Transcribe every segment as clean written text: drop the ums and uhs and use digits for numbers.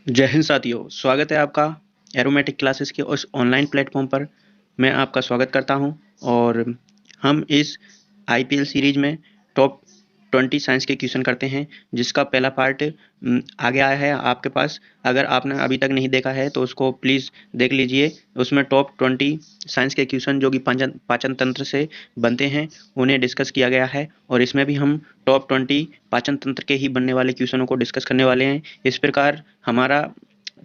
जय हिंद साथियों, स्वागत है आपका एरोमेटिक क्लासेस के उस ऑनलाइन प्लेटफॉर्म पर। मैं आपका स्वागत करता हूं और हम इस आईपीएल सीरीज में टॉप 20 साइंस के क्वेश्चन करते हैं, जिसका पहला पार्ट आ गया है आपके पास। अगर आपने अभी तक नहीं देखा है तो उसको प्लीज़ देख लीजिए। उसमें टॉप 20 साइंस के क्वेश्चन जो कि पाचन पाचन तंत्र से बनते हैं उन्हें डिस्कस किया गया है, और इसमें भी हम टॉप 20 पाचन तंत्र के ही बनने वाले क्वेश्चनों को डिस्कस करने वाले हैं। इस प्रकार हमारा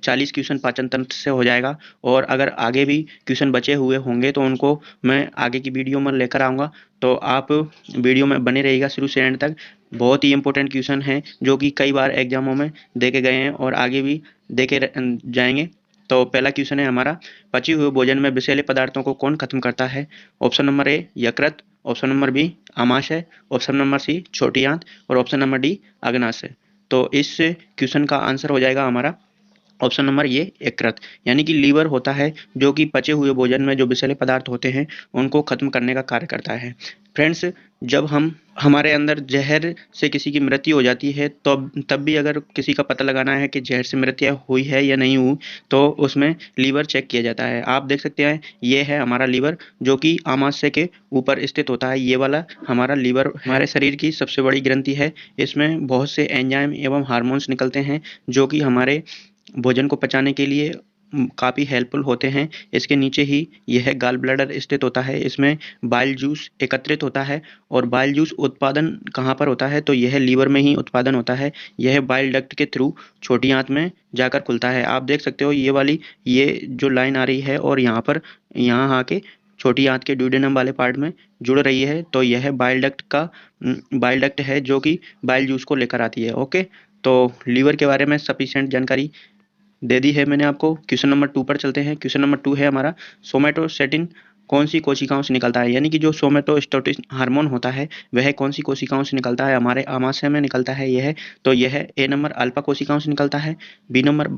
40 क्वेश्चन पाचन तंत्र से हो जाएगा, और अगर आगे भी क्वेश्चन बचे हुए होंगे तो उनको मैं आगे की वीडियो में लेकर आऊँगा। तो आप वीडियो में बने रहिएगा शुरू से एंड तक। बहुत ही इंपॉर्टेंट क्वेश्चन हैं जो कि कई बार एग्जामों में देखे गए हैं और आगे भी देखे जाएंगे। तो पहला क्वेश्चन है हमारा, पचे हुए भोजन में विषैले पदार्थों को कौन खत्म करता है? ऑप्शन नंबर ए यकृत, ऑप्शन नंबर बी आमाशय, ऑप्शन नंबर सी छोटी आंत, और ऑप्शन नंबर डी अग्नाशय। तो इस क्वेश्चन का आंसर हो जाएगा हमारा ऑप्शन नंबर ये यकृत, यानी कि लीवर होता है जो कि पचे हुए भोजन में जो विषैले पदार्थ होते हैं उनको खत्म करने का कार्य करता है। फ्रेंड्स, जब हम हमारे अंदर जहर से किसी की मृत्यु हो जाती है तो तब भी अगर किसी का पता लगाना है कि जहर से मृत्यु हुई है या नहीं हुई, तो उसमें लीवर चेक किया जाता है। आप देख सकते हैं ये है हमारा लीवर जो कि आमाशय के ऊपर स्थित होता है। ये वाला हमारा लीवर हमारे शरीर की सबसे बड़ी ग्रंथि है। इसमें बहुत से एंजाइम एवं हार्मोन्स निकलते हैं जो कि हमारे भोजन को पचाने के लिए काफ़ी हेल्पफुल होते हैं। इसके नीचे ही यह गॉल ब्लैडर स्थित होता है। इसमें बाइल जूस एकत्रित होता है, और बाइल जूस उत्पादन कहाँ पर होता है? तो यह लीवर में ही उत्पादन होता है। यह बाइल डक्ट के थ्रू छोटी आंत में जाकर खुलता है। आप देख सकते हो ये वाली ये जो लाइन आ रही है और यहाँ पर यहाँ आके छोटी आंत के ड्यूडेनम वाले पार्ट में जुड़ रही है, तो यह बाइल डक्ट का बाइल डक्ट है जो कि बाइल जूस को लेकर आती है। ओके, तो लीवर के बारे में सफिशिएंट जानकारी दे दी है मैंने आपको। क्वेश्चन नंबर 2 पर चलते हैं। क्वेश्चन नंबर 2 है हमारा, सोमैटोस्टेटिन कौन सी कोशिकाओं से निकलता है? यानी कि जो सोमैटोस्टेटिन हार्मोन होता है वह कौन सी कोशिकाओं से निकलता है? हमारे आमाशय में निकलता है यह। तो यह ए नंबर अल्फा कोशिकाओं से निकलता है, बी नंबर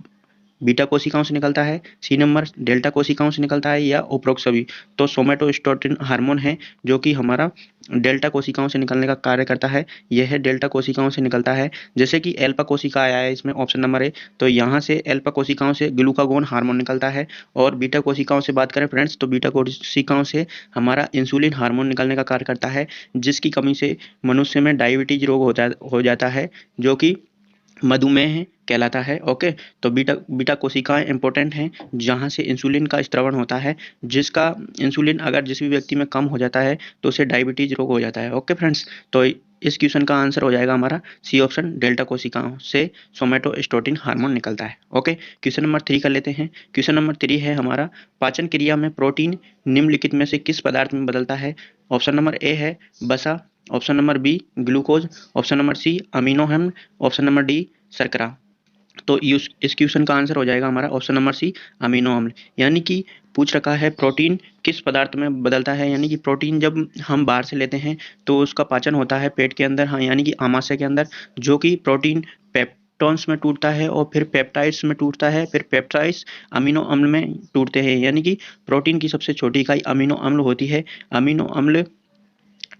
बीटा कोशिकाओं से निकलता है, सी नंबर डेल्टा कोशिकाओं से निकलता है, या उपरोक्त सभी। तो सोमैटोस्टेटिन हार्मोन है जो कि हमारा डेल्टा कोशिकाओं से निकलने का कार्य करता है। यह डेल्टा कोशिकाओं से निकलता है। जैसे कि एल्फा कोशिका आया है इसमें ऑप्शन नंबर ए, तो यहाँ से एल्फा कोशिकाओं से ग्लूकागोन हार्मोन निकलता है। और बीटा कोशिकाओं से बात करें फ्रेंड्स, तो बीटा कोशिकाओं से हमारा इंसुलिन हार्मोन निकलने का कार्य करता है, जिसकी कमी से मनुष्य में डायबिटीज रोग हो जाता है जो कि मधुमेह कहलाता है। ओके, तो बीटा बीटा कोशिकाएं इंपॉर्टेंट हैं जहां से इंसुलिन का स्त्रवण होता है, जिसका इंसुलिन अगर जिस भी व्यक्ति में कम हो जाता है तो उसे डायबिटीज रोग हो जाता है। ओके फ्रेंड्स, तो इस क्वेश्चन का आंसर हो जाएगा हमारा सी ऑप्शन, डेल्टा कोशिकाओं से सोमैटोस्टेटिन हार्मोन निकलता है। ओके, क्वेश्चन नंबर 3 कर लेते हैं। क्वेश्चन नंबर 3 है हमारा, पाचन क्रिया में प्रोटीन निम्नलिखित में से किस पदार्थ में बदलता है? ऑप्शन नंबर ए है वसा, option number B glucose, option number C amino acid, option number D शर्करा। तो इस क्वेश्चन का आंसर हो जाएगा हमारा ऑप्शन नंबर सी अमीनो अम्ल। यानी कि पूछ रखा है प्रोटीन किस पदार्थ में बदलता है, यानी कि प्रोटीन जब हम बाहर से लेते हैं तो उसका पाचन होता है पेट के अंदर, हाँ, यानी कि आमाशय के अंदर, जो कि प्रोटीन पेप्टोन्स में टूटता है और फिर पेप्टाइड्स में टूटता है, फिर पेप्टाइड्स अमीनो अम्ल में टूटते हैं। यानी कि प्रोटीन की सबसे छोटी इकाई अमीनो अम्ल होती है। अमीनो अम्ल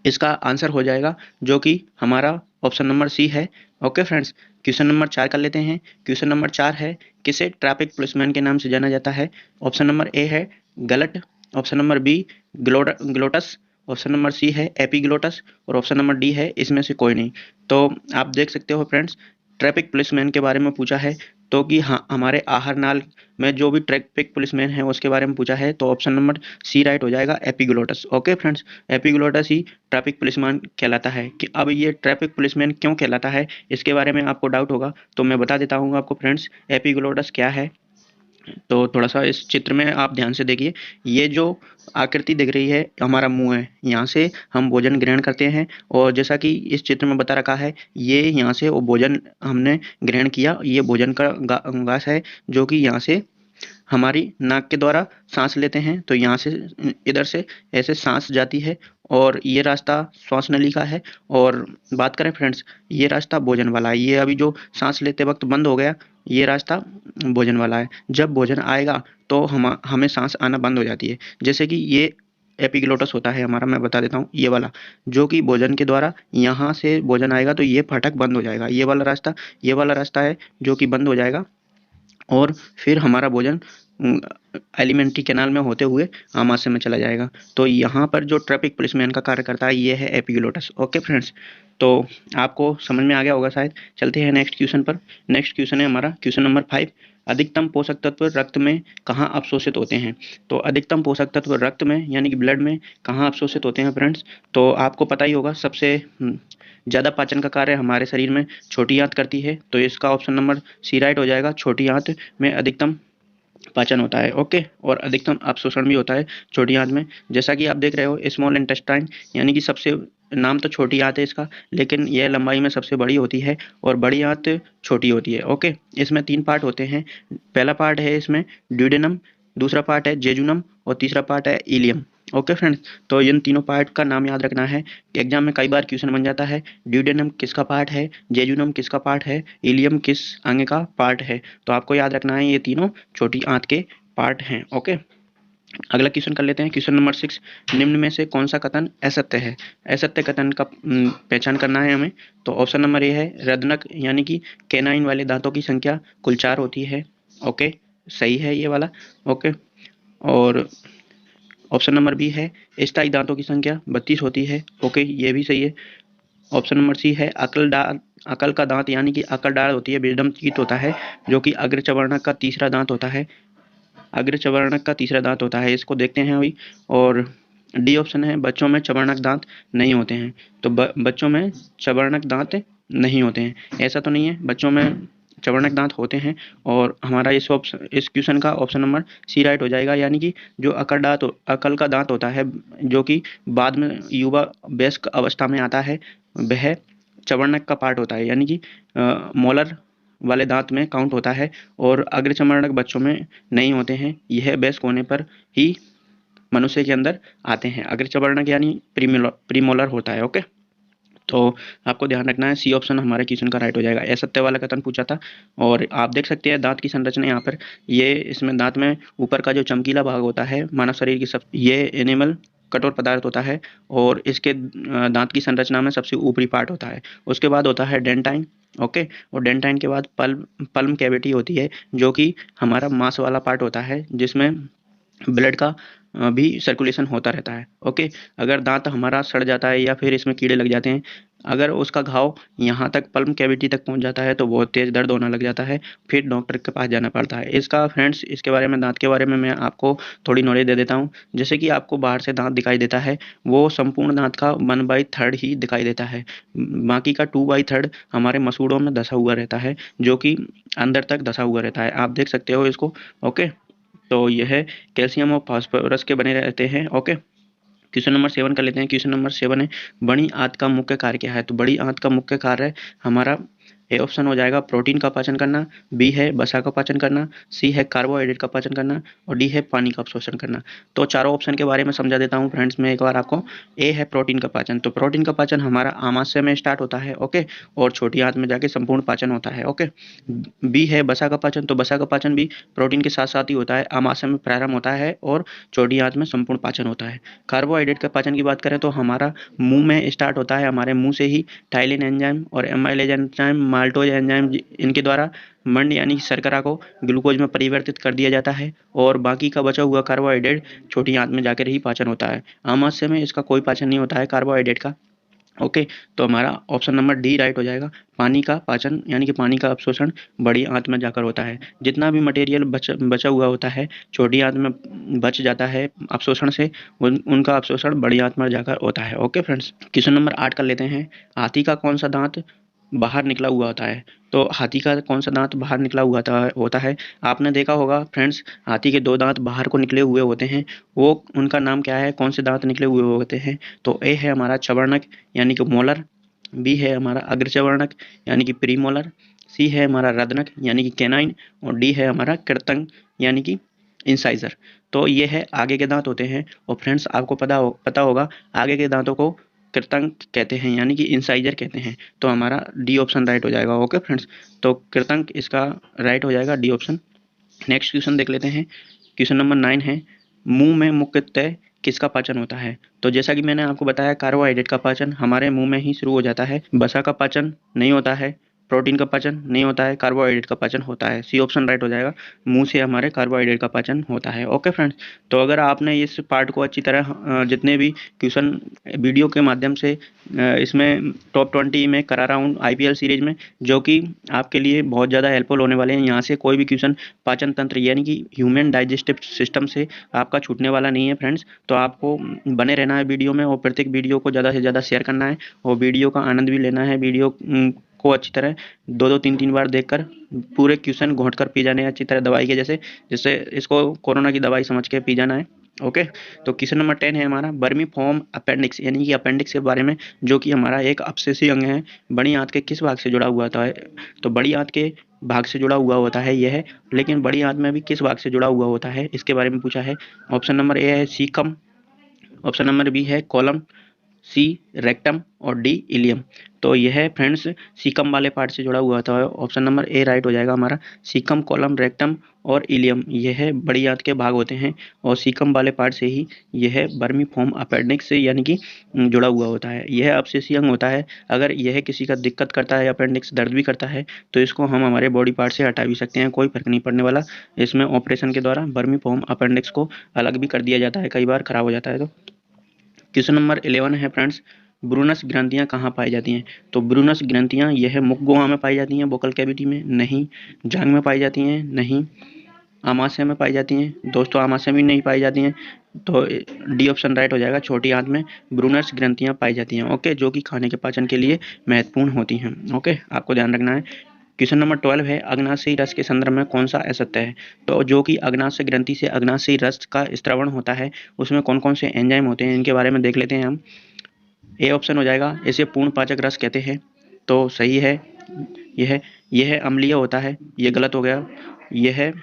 इसका आंसर हो जाएगा जो कि हमारा ऑप्शन नंबर सी है। ओके फ्रेंड्स, क्वेश्चन नंबर 4 कर लेते हैं। क्वेश्चन नंबर 4 है, किसे ट्रैफिक पुलिसमैन के नाम से जाना जाता है? ऑप्शन नंबर ए है gullet, option number B glottis, option number C है एपीग्लोटस, और ऑप्शन नंबर डी है इसमें से कोई नहीं। तो आप देख सकते हो फ्रेंड्स, ट्रैफिक पुलिसमैन के बारे में पूछा है, तो कि हाँ हमारे आहार नाल में जो भी ट्रैफिक पुलिसमैन है उसके बारे में पूछा है, तो ऑप्शन नंबर सी राइट हो जाएगा, एपीग्लोटस। ओके फ्रेंड्स, एपीग्लोटस ही ट्रैफिक पुलिसमैन कहलाता है। कि अब ये ट्रैफिक पुलिसमैन क्यों कहलाता है इसके बारे में आपको डाउट होगा, तो मैं बता देता हूँ आपको फ्रेंड्स एपीग्लोटस क्या है। तो थोड़ा सा इस चित्र में आप ध्यान से देखिए। ये जो आकृति दिख रही है हमारा मुंह है, यहाँ से हम भोजन ग्रहण करते हैं, और जैसा कि इस चित्र में बता रखा है ये यहाँ से वो भोजन हमने ग्रहण किया, ये भोजन का घास है जो कि यहाँ से हमारी नाक के द्वारा सांस लेते हैं, तो यहाँ से इधर से ऐसे सांस जाती है, और ये रास्ता श्वास नली का है। और बात करें फ्रेंड्स, ये रास्ता भोजन वाला है। ये अभी जो सांस लेते वक्त बंद हो गया, ये रास्ता भोजन वाला है। जब भोजन आएगा तो हमें सांस आना बंद हो जाती है। जैसे कि ये एपिग्लोटस होता है हमारा, मैं बता देता हूँ, ये वाला जो कि भोजन के द्वारा यहाँ से भोजन आएगा तो ये फाटक बंद हो जाएगा। ये वाला रास्ता है जो कि बंद हो जाएगा। और फिर हमारा भोजन एलिमेंट्री कैनाल में होते हुए आमाशय में चला जाएगा। तो यहाँ पर जो ट्रैफिक पुलिसमैन का कार्य करता है ये है एपिग्लोटस। ओके फ्रेंड्स, तो आपको समझ में आ गया होगा शायद। चलते हैं नेक्स्ट क्वेश्चन पर। नेक्स्ट क्वेश्चन है हमारा क्वेश्चन नंबर 5। अधिकतम पोषक तत्व रक्त में कहाँ अवशोषित होते हैं? तो अधिकतम पोषक तत्व रक्त में यानी कि ब्लड में कहाँ अवशोषित होते हैं फ्रेंड्स? तो आपको पता ही होगा, सबसे ज़्यादा पाचन का कार्य हमारे शरीर में छोटी आंत करती है। तो इसका ऑप्शन नंबर सी राइट हो जाएगा। छोटी आंत में अधिकतम पाचन होता है। ओके, और अधिकतम अवशोषण भी होता है छोटी आंत में। जैसा कि आप देख रहे हो स्मॉल इंटेस्टाइन यानी कि सबसे, नाम तो छोटी आंत है इसका, लेकिन यह लंबाई में सबसे बड़ी होती है और बड़ी आंत छोटी होती है। ओके, इसमें 3 पार्ट होते हैं। पहला पार्ट है इसमें ड्यूडेनम, दूसरा पार्ट है जेजुनम और तीसरा पार्ट है इलियम। ओके फ्रेंड्स, तो इन तीनों पार्ट का नाम याद रखना है। एग्जाम में कई बार क्वेश्चन बन जाता है ड्यूडेनम किसका पार्ट है, जेजुनम किसका पार्ट है, इलियम किस अंग का पार्ट है। तो आपको याद रखना है ये तीनों छोटी आंत के पार्ट हैं। ओके, अगला क्वेश्चन कर लेते हैं। Question number 6। निम्न में से कौन सा कथन असत्य है? असत्य कथन का पहचान करना है हमें। तो ऑप्शन नंबर ए है रदनक यानी कि कैनाइन वाले दांतों की संख्या कुल 4 होती है। ओके, सही है ये वाला। ओके, और ऑप्शन नंबर बी है स्थायी दांतों की संख्या 32 होती है। ओके, ये भी सही है। ऑप्शन नंबर सी है अकल का दांत यानी कि अकल डाल होती है, विजडम टीथ होता है, जो कि अग्रचवर्णक का तीसरा दांत होता है। अग्रचवर्णक का तीसरा दांत होता है, इसको देखते हैं अभी। और डी ऑप्शन है बच्चों में चवर्णक दांत नहीं होते हैं। तो बच्चों में चवर्णक दांत नहीं होते हैं, ऐसा तो नहीं है, बच्चों में चवर्णक दांत होते हैं। और हमारा इस क्वेश्चन का ऑप्शन नंबर सी राइट हो जाएगा। यानी कि जो अकल का दांत होता है, जो कि बाद में युवा वयस्क अवस्था में आता है, वह चवर्णक का पार्ट होता है, यानी कि मोलर वाले दांत में काउंट होता है। और अग्रचर्मणक बच्चों में नहीं होते हैं, यह वयस्क होने पर ही मनुष्य के अंदर आते हैं। अग्रचर्मणक यानी प्रीमोलर होता है। ओके, तो आपको ध्यान रखना है सी ऑप्शन हमारे क्वेश्चन का राइट हो जाएगा। असत्य वाला कथन पूछा था। और आप देख सकते हैं दांत की संरचना यहाँ पर, ये इसमें दांत में ऊपर का जो चमकीला भाग होता है मानव शरीर की सब, ये एनिमल कठोर पदार्थ होता है और इसके दांत की संरचना में सबसे ऊपरी पार्ट होता है। उसके बाद होता है डेंटाइन। ओके, और डेंटाइन के बाद पल्म कैविटी होती है, जो कि हमारा मांस वाला पार्ट होता है, जिसमें ब्लड का भी सर्कुलेशन होता रहता है। ओके, अगर दांत हमारा सड़ जाता है या फिर इसमें कीड़े लग जाते हैं, अगर उसका घाव यहाँ तक पल्म कैविटी तक पहुँच जाता है तो बहुत तेज़ दर्द होने लग जाता है, फिर डॉक्टर के पास जाना पड़ता है। इसका फ्रेंड्स, इसके बारे में, दांत के बारे में मैं आपको थोड़ी नॉलेज दे देता हूँ। जैसे कि आपको बाहर से दांत दिखाई देता है, वो संपूर्ण दांत का 1/3 ही दिखाई देता है, बाकी का 2/3 हमारे मसूड़ों में धसा हुआ रहता है, जो कि अंदर तक धसा हुआ रहता है। आप देख सकते हो इसको। ओके, तो यह कैल्शियम और फास्फोरस के बने रहते हैं। ओके, क्वेश्चन नंबर 7 कर लेते हैं। क्वेश्चन नंबर 7 है बड़ी आंत का मुख्य कार्य क्या है? तो बड़ी आंत का मुख्य कार्य हमारा ए ऑप्शन हो जाएगा प्रोटीन का पाचन करना, बी है वसा का पाचन करना, सी है कार्बोहाइड्रेट का पाचन करना और डी है पानी का अवशोषण करना। तो चारों ऑप्शन के बारे में समझा देता हूँ फ्रेंड्स मैं एक बार आपको। ए है प्रोटीन का पाचन। तो प्रोटीन का पाचन हमारा आमाशय में स्टार्ट होता है। ओके, और छोटी आंत में जाके संपूर्ण पाचन होता है। ओके, बी है वसा का पाचन। तो वसा का पाचन भी प्रोटीन के साथ साथ ही होता है, आमाशय में प्रारंभ होता है और छोटी आंत में संपूर्ण पाचन होता है। कार्बोहाइड्रेट के पाचन की बात करें तो हमारा मुंह में स्टार्ट होता है, हमारे मुंह से ही टाइलिन एंजाइम और एमाइलेज एंजाइम, माल्टोज एंजाइम, इनके द्वारा मंड यानी शर्करा को ग्लूकोज में परिवर्तित कर दिया जाता है और बाकी का बचा हुआ कार्बोहाइड्रेट छोटी आंत में जाकर ही पाचन होता है। आमाशय में इसका कोई पाचन नहीं होता है कार्बोहाइड्रेट का। ओके, तो हमारा ऑप्शन नंबर डी राइट हो जाएगा। पानी का पाचन यानी कि पानी का अवशोषण बड़ी आंत में जाकर होता है। जितना भी मटेरियल बचा हुआ होता है छोटी आंत में बच जाता है अवशोषण से, उनका अवशोषण बड़ी आंत में जाकर होता है। ओके फ्रेंड्स, क्वेश्चन नंबर 8 कर लेते हैं। हाथी का कौन सा दांत बाहर निकला हुआ होता है? तो हाथी का कौन सा दांत बाहर निकला हुआ होता है? आपने देखा होगा फ्रेंड्स, हाथी के 2 दांत बाहर को निकले हुए होते हैं, वो उनका नाम क्या है? कौन से दांत निकले हुए होते हैं? तो ए है हमारा चवर्णक यानी कि मोलर, बी है हमारा अग्रचवर्णक यानी कि प्रीमोलर, सी है हमारा रदनक यानी कि कैनाइन और डी है हमारा कृतंक यानी कि इंसाइजर। तो ये है आगे के दांत होते हैं। और फ्रेंड्स आपको पता होगा आगे के दांतों को कृतंक कहते हैं यानी कि इंसाइजर कहते हैं। तो हमारा डी ऑप्शन राइट हो जाएगा। ओके फ्रेंड्स, तो कृतंक इसका राइट हो जाएगा, डी ऑप्शन। नेक्स्ट क्वेश्चन देख लेते हैं। क्वेश्चन नंबर 9 है मुंह में मुख्यतः किसका पाचन होता है? तो जैसा कि मैंने आपको बताया कार्बोहाइड्रेट का पाचन हमारे मुंह में ही शुरू हो जाता है। वसा का पाचन नहीं होता है, प्रोटीन का पाचन नहीं होता है, कार्बोहाइड्रेट का पाचन होता है। सी ऑप्शन राइट हो जाएगा, मुंह से हमारे कार्बोहाइड्रेट का पाचन होता है। ओके फ्रेंड्स, तो अगर आपने इस पार्ट को अच्छी तरह जितने भी क्वेश्चन वीडियो के माध्यम से इसमें टॉप 20 में करा रहा हूँ IPL सीरीज में, जो कि आपके लिए बहुत ज़्यादा हेल्पफुल होने वाले हैं। यहाँ से कोई भी क्वेश्चन पाचन तंत्र यानी कि ह्यूमन डाइजेस्टिव सिस्टम से आपका छूटने वाला नहीं है फ्रेंड्स। तो आपको बने रहना है वीडियो में और प्रत्येक वीडियो को ज़्यादा से ज़्यादा शेयर करना है और वीडियो का आनंद भी लेना है। वीडियो को अच्छी तरह 2-2 3-3 बार देखकर पूरे क्वेश्चन घोंट कर पी जाने हैं अच्छी तरह दवाई के जैसे, जिससे इसको कोरोना की दवाई समझ के पी जाना है। ओके, तो क्वेश्चन नंबर 10 है हमारा बर्मी फॉर्म अपेंडिक्स यानी कि अपेंडिक्स के बारे में, जो कि हमारा एक अपसेसी अंग है, बड़ी आंत के किस भाग से जुड़ा हुआ होता है? तो बड़ी आंत के भाग से जुड़ा हुआ होता है यह, लेकिन बड़ी आंत में भी किस भाग से जुड़ा हुआ होता है इसके बारे में पूछा है। ऑप्शन नंबर ए है सीकम, ऑप्शन नंबर बी है कॉलम, सी रेक्टम और डी इलियम। तो यह फ्रेंड्स सीकम वाले पार्ट से जुड़ा हुआ था। ऑप्शन नंबर ए राइट हो जाएगा हमारा, सीकम, कॉलम, रेक्टम और इलियम यह बड़ी आंत के भाग होते हैं और सीकम वाले पार्ट से ही यह बर्मी फॉर्म अपेंडिक्स से यानी कि जुड़ा हुआ होता है। यह अपसेसी अंग होता है। अगर यह किसी का दिक्कत करता है, अपेंडिक्स दर्द भी करता है, तो इसको हम हमारे बॉडी पार्ट से हटा भी सकते हैं, कोई फर्क नहीं पड़ने वाला। इसमें ऑपरेशन के द्वारा बर्मी फॉर्म अपेंडिक्स को अलग भी कर दिया जाता है, कई बार खराब हो जाता है। तो क्वेश्चन नंबर 11 है फ्रेंड्स, ब्रूनस ग्रंथियां कहाँ पाई जाती हैं? तो ब्रूनस ग्रंथियां यह मुख गुहा में पाई जाती हैं, वोकल कैविटी में नहीं, जांघ में पाई जाती हैं नहीं, आमाशय में पाई जाती हैं दोस्तों, आमाशय में नहीं पाई जाती हैं। तो डी ऑप्शन राइट हो जाएगा, छोटी आंत में ब्रूनस ग्रंथियां पाई जाती हैं। ओके, जो कि खाने के पाचन के लिए महत्वपूर्ण होती हैं। ओके, आपको ध्यान रखना है। क्वेश्चन नंबर 12 है अग्नाशयी रस के संदर्भ में कौन सा असत्य है? तो जो कि अग्नाशय ग्रंथि से अग्नाशयी रस का स्त्रवण होता है, उसमें कौन कौन से एंजाइम होते हैं इनके बारे में देख लेते हैं हम। ए ऑप्शन हो जाएगा, इसे पूर्ण पाचक रस कहते हैं, तो सही है। यह अम्लीय होता है, यह गलत हो गया। यह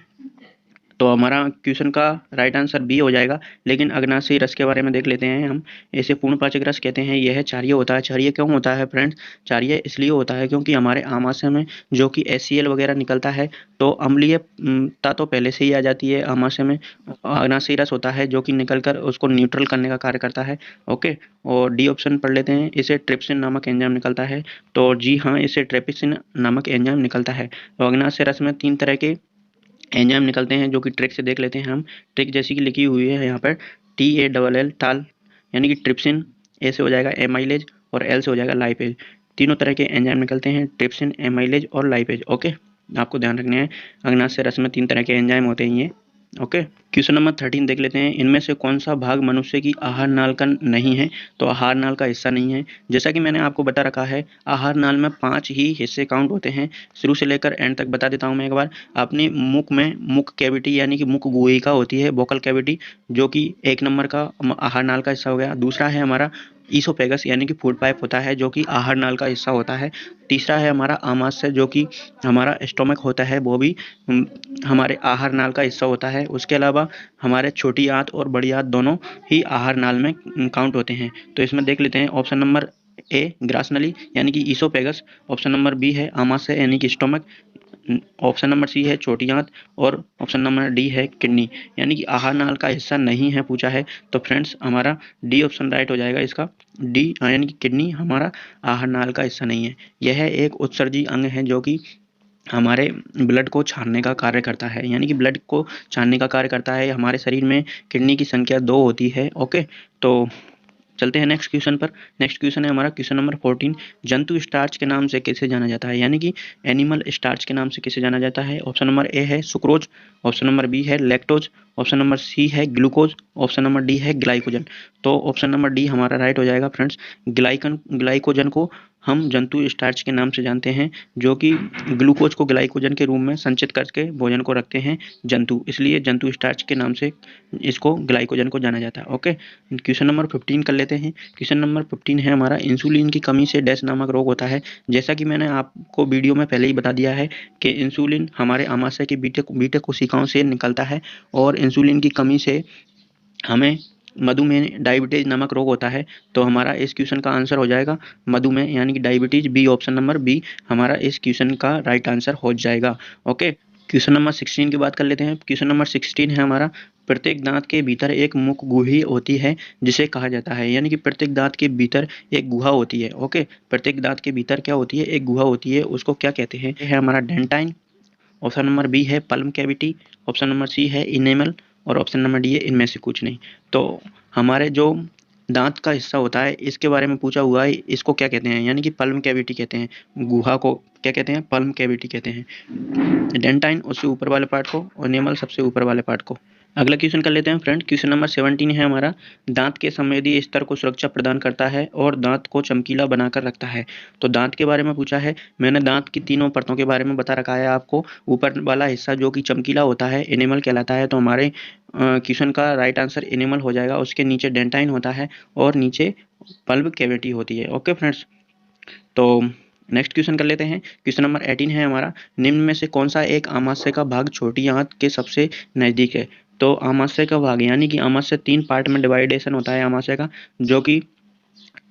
तो हमारा क्वेश्चन का राइट आंसर बी हो जाएगा। लेकिन अग्नाशयी रस के बारे में देख लेते हैं हम। इसे पूर्ण पाचक रस कहते हैं। यह क्षारीय होता है। क्षारीय क्यों होता है फ्रेंड्स? क्षारीय इसलिए होता है क्योंकि हमारे आमाशय में जो कि HCl वगैरह निकलता है, तो अम्लीयता तो पहले से ही आ जाती है आमाशय में। अग्नाशयी रस होता है जो कि निकल कर उसको न्यूट्रल करने का कार्य करता है। ओके, और डी ऑप्शन पढ़ लेते हैं, इसे ट्रिप्सिन नामक एंजाइम निकलता है। तो जी हाँ, इसे ट्रिप्सिन नामक एंजाइम निकलता है। तो अग्नाशय रस में 3 तरह के एंजाइम निकलते हैं, जो कि ट्रिक से देख लेते हैं हम। ट्रिक जैसी कि लिखी हुई है यहाँ पर TALL टाल, यानी कि ट्रिप्सिन, ए से हो जाएगा एमाइलेज और एल से हो जाएगा लाइपेज। तीनों तरह के एंजाइम निकलते हैं, ट्रिप्सिन, एमाइलेज और लाइपेज। ओके, आपको ध्यान रखने हैं, अग्नाशय रस में 3 तरह के एंजाइम होते हैं ये। ओके, क्वेश्चन नंबर 13 देख लेते हैं, इनमें से कौन सा भाग मनुष्य की आहार नाल का नहीं है? तो आहार नाल का हिस्सा नहीं है। जैसा कि मैंने आपको बता रखा है, आहार नाल में 5 ही हिस्से काउंट होते हैं। शुरू से लेकर एंड तक बता देता हूं मैं एक बार। अपने मुख में मुख कैविटी यानी कि मुख गुहिका होती है, वोकल कैविटी, जो कि 1 नंबर का आहार नाल का हिस्सा हो गया। दूसरा है हमारा ईसोफेगस यानी कि फूड पाइप होता है, जो कि आहार नाल का हिस्सा होता है। तीसरा है हमारा आमाशय, जो कि हमारा स्टोमक होता है, वो भी हमारे आहार नाल का हिस्सा होता है। उसके अलावा हमारे छोटी आंत और बड़ी आंत दोनों ही आहार नाल में काउंट होते हैं। तो इसमें देख लेते हैं, ऑप्शन नंबर ए ग्रासनली यानी कि ईसोफेगस, ऑप्शन नंबर बी है आमाशय यानी कि स्टोमक, ऑप्शन नंबर सी है छोटी आंत और ऑप्शन नंबर डी है किडनी, यानी कि आहार नाल का हिस्सा नहीं है पूछा है। तो फ्रेंड्स हमारा डी ऑप्शन राइट हो जाएगा इसका, डी यानी कि किडनी हमारा आहार नाल का हिस्सा नहीं है। यह एक उत्सर्जी अंग है जो कि हमारे ब्लड को छानने का कार्य करता है, यानी कि ब्लड को छानने का कार्य करता है। हमारे शरीर में किडनी की संख्या 2 होती है। ओके, तो चलते हैं नेक्स्ट क्वेश्चन पर। नेक्स्ट क्वेश्चन है हमारा क्वेश्चन नंबर 14, जंतु स्टार्च के नाम से किसे जाना जाता है? यानी कि एनिमल स्टार्च के नाम से किसे जाना जाता है? ऑप्शन नंबर ए है सुक्रोज, ऑप्शन नंबर बी है लैक्टोज, ऑप्शन नंबर सी है ग्लूकोज, ऑप्शन नंबर डी है ग्लाइकोजन। तो ऑप्शन नंबर डी हमारा राइट हो जाएगा फ्रेंड्स। ग्लाइकोजन को हम जंतु स्टार्च के नाम से जानते हैं, जो कि ग्लूकोज को ग्लाइकोजन के रूप में संचित करके भोजन को रखते हैं जंतु, इसलिए जंतु स्टार्च के नाम से इसको ग्लाइकोजन को जाना जाता है। ओके, क्वेश्चन नंबर 15 कर लेते हैं। क्वेश्चन नंबर 15 है हमारा, इंसुलिन की कमी से डैश नामक रोग होता है। जैसा कि मैंने आपको वीडियो में पहले ही बता दिया है कि इंसुलिन हमारे आमाशय की बीटा कोशिकाओं से निकलता है और इंसुलिन की कमी से हमें मधुमेह डायबिटीज नामक रोग होता है। तो हमारा इस क्वेश्चन का आंसर हो जाएगा मधुमेह यानी कि diabetes, B option number B हमारा इस क्वेश्चन का राइट आंसर हो जाएगा। ओके, क्वेश्चन नंबर 16 की बात कर लेते हैं। क्वेश्चन नंबर 16 है हमारा, प्रत्येक दांत के भीतर एक मुख गुही होती है जिसे कहा जाता है, यानी कि प्रत्येक दांत के भीतर एक गुहा होती है। ओके, प्रत्येक दांत के भीतर क्या होती है, एक गुहा होती है, उसको क्या कहते हैं? है हमारा डेंटाइन। ऑप्शन नंबर बी है pulp cavity, option number C है इनेमल, और ऑप्शन नंबर डी है इनमें से कुछ नहीं। तो हमारे जो दांत का हिस्सा होता है इसके बारे में पूछा हुआ है, इसको क्या कहते हैं, यानी कि पल्म कैविटी कहते हैं। गुहा को क्या कहते हैं? पल्म कैविटी कहते हैं। डेंटाइन उससे ऊपर वाले पार्ट को, और नेमल सबसे ऊपर वाले पार्ट को। अगला क्वेश्चन कर लेते हैं फ्रेंड। क्वेश्चन नंबर 17 है हमारा, दांत के संवेदी स्तर को सुरक्षा प्रदान करता है और दांत को चमकीला बनाकर रखता है। तो दांत के बारे में पूछा है। मैंने दांत की तीनों परतों के बारे में बता रखा है आपको। ऊपर वाला हिस्सा जो कि चमकीला होता है एनिमल कहलाता है, तो हमारे क्वेश्चन का राइट आंसर एनिमल हो जाएगा। उसके नीचे डेंटाइन होता है और नीचे पल्ब कैविटी होती है। ओके फ्रेंड्स, तो नेक्स्ट क्वेश्चन कर लेते हैं। क्वेश्चन नंबर 18 है हमारा, निम्न में से कौन सा एक आमाशय का भाग छोटी आंत के सबसे नजदीक है? तो आमाशय का भाग, यानी कि आमाशय 3 पार्ट में डिवाइडेशन होता है आमाशय का, जो कि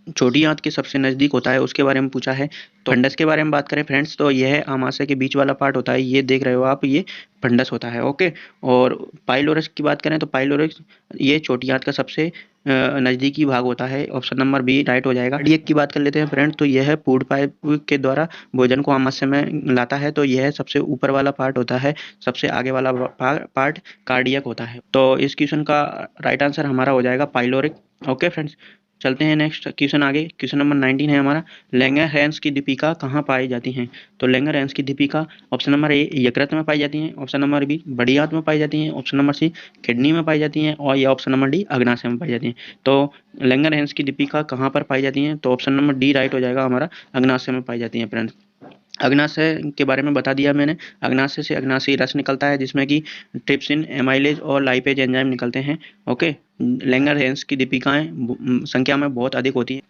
छोटी आंत के सबसे नजदीक होता है, उसके बारे में पूछा है। तो फंडस के बारे में बात करें फ्रेंड्स, तो यह आमाशय के बीच वाला पार्ट होता है, ये देख रहे हो आप, ये फंडस होता है। ओके, और पाइलोरस की बात करें तो पाइलोरस ये छोटी आंत का सबसे नजदीकी भाग होता है। ऑप्शन नंबर बी राइट हो जाएगा। कार्डियक की बात कर लेते हैं फ्रेंड, तो यह फूड पाइप के द्वारा भोजन को आमाशय में लाता है, तो यह सबसे ऊपर वाला पार्ट होता है। सबसे आगे वाला पार्ट कार्डियक होता है। तो इस क्वेश्चन का राइट आंसर हमारा हो जाएगा पाइलोरिक। ओके फ्रेंड्स, चलते हैं नेक्स्ट क्वेश्चन आगे। क्वेश्चन नंबर 19 है हमारा, लैंगरहैंस की दीपिका कहाँ पाई जाती हैं? तो लैंगरहैंस की दीपिका ऑप्शन नंबर ए यकृत में पाई जाती हैं, ऑप्शन नंबर बी बड़ी आंत में पाई जाती हैं, ऑप्शन नंबर सी किडनी में पाई जाती हैं, और या ऑप्शन नंबर डी अग्नाशय में पाई जाती हैं। तो लैंगरहैंस की दीपिका कहाँ पर पाई जाती हैं? तो ऑप्शन नंबर डी राइट हो जाएगा हमारा, अग्नाशय में पाई जाती हैं फ्रेंड्स। अग्नाशय के बारे में बता दिया मैंने। अग्नाशय से अग्नाशयी रस निकलता है जिसमें कि ट्रिप्सिन, एमाइलेज और लाइपेज एंजाइम निकलते हैं। ओके, लैंगरहैंस की दीपिकाएं संख्या में बहुत अधिक होती है,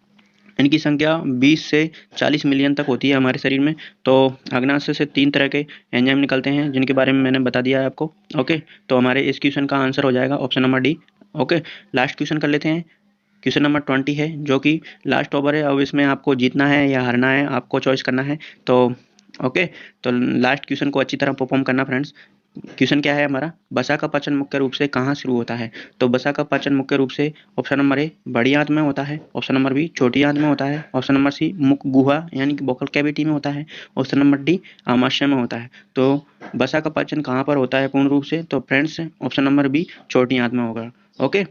इनकी संख्या 20 से 40 मिलियन तक होती है हमारे शरीर में। तो अग्नाशय से 3 तरह के एंजाइम निकलते हैं जिनके बारे में मैंने बता दिया है आपको। ओके, तो हमारे इस क्वेश्चन का आंसर हो जाएगा option number D. Okay, last question कर लेते हैं। क्वेश्चन नंबर 20 है जो कि लास्ट ओवर है। अब इसमें आपको जीतना है या हारना है, आपको चॉइस करना है। तो ओके, तो लास्ट क्वेश्चन को अच्छी तरह परफॉर्म करना फ्रेंड्स। क्वेश्चन क्या है हमारा, बसा का पाचन मुख्य रूप से कहाँ शुरू होता है? तो बसा का पाचन मुख्य रूप से ऑप्शन नंबर ए बड़ी आंत में होता है, ऑप्शन नंबर बी छोटी आंत में होता है, ऑप्शन नंबर सी मुख गुहा यानी कि वोकल कैविटी में होता है, ऑप्शन नंबर डी आमाशय में होता है। तो बसा का पाचन कहाँ पर होता है पूर्ण रूप से? तो फ्रेंड्स ऑप्शन नंबर बी छोटी आंत में होगा। ओके,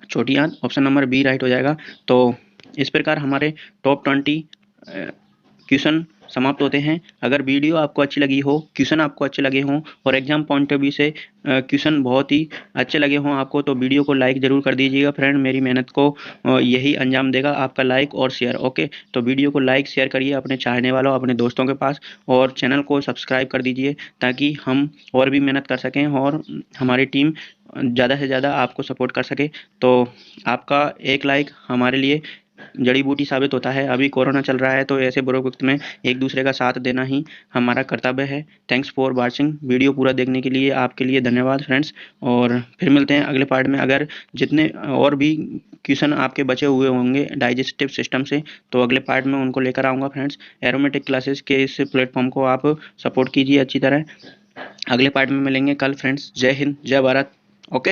छोटी आंत, ऑप्शन नंबर बी राइट हो जाएगा। तो इस प्रकार हमारे टॉप 20 क्वेश्चन समाप्त होते हैं। अगर वीडियो आपको अच्छी लगी हो, क्वेश्चन आपको अच्छे लगे हों और एग्जाम पॉइंट ऑफ व्यू से क्वेश्चन बहुत ही अच्छे लगे हों आपको, तो वीडियो को लाइक ज़रूर कर दीजिएगा फ्रेंड। मेरी मेहनत को यही अंजाम देगा, आपका लाइक और शेयर। ओके, तो वीडियो को लाइक शेयर करिए अपने चाहने वालों, अपने दोस्तों के पास, और चैनल को सब्सक्राइब कर दीजिए ताकि हम और भी मेहनत कर सकें और हमारी टीम ज़्यादा से ज़्यादा आपको सपोर्ट कर सके। तो आपका एक लाइक हमारे लिए जड़ी बूटी साबित होता है। अभी कोरोना चल रहा है तो ऐसे बुरे वक्त में एक दूसरे का साथ देना ही हमारा कर्तव्य है। Thanks for watching. वीडियो पूरा देखने के लिए आपके लिए धन्यवाद फ्रेंड्स, और फिर मिलते हैं अगले पार्ट में। अगर जितने और भी क्वेश्चन आपके बचे हुए होंगे डाइजेस्टिव सिस्टम से, तो अगले पार्ट में उनको लेकर आऊँगा फ्रेंड्स। एरोमेटिक क्लासेस के इस प्लेटफॉर्म को आप सपोर्ट कीजिए अच्छी तरह। अगले पार्ट में मिलेंगे कल फ्रेंड्स। जय हिंद, जय भारत। ओके।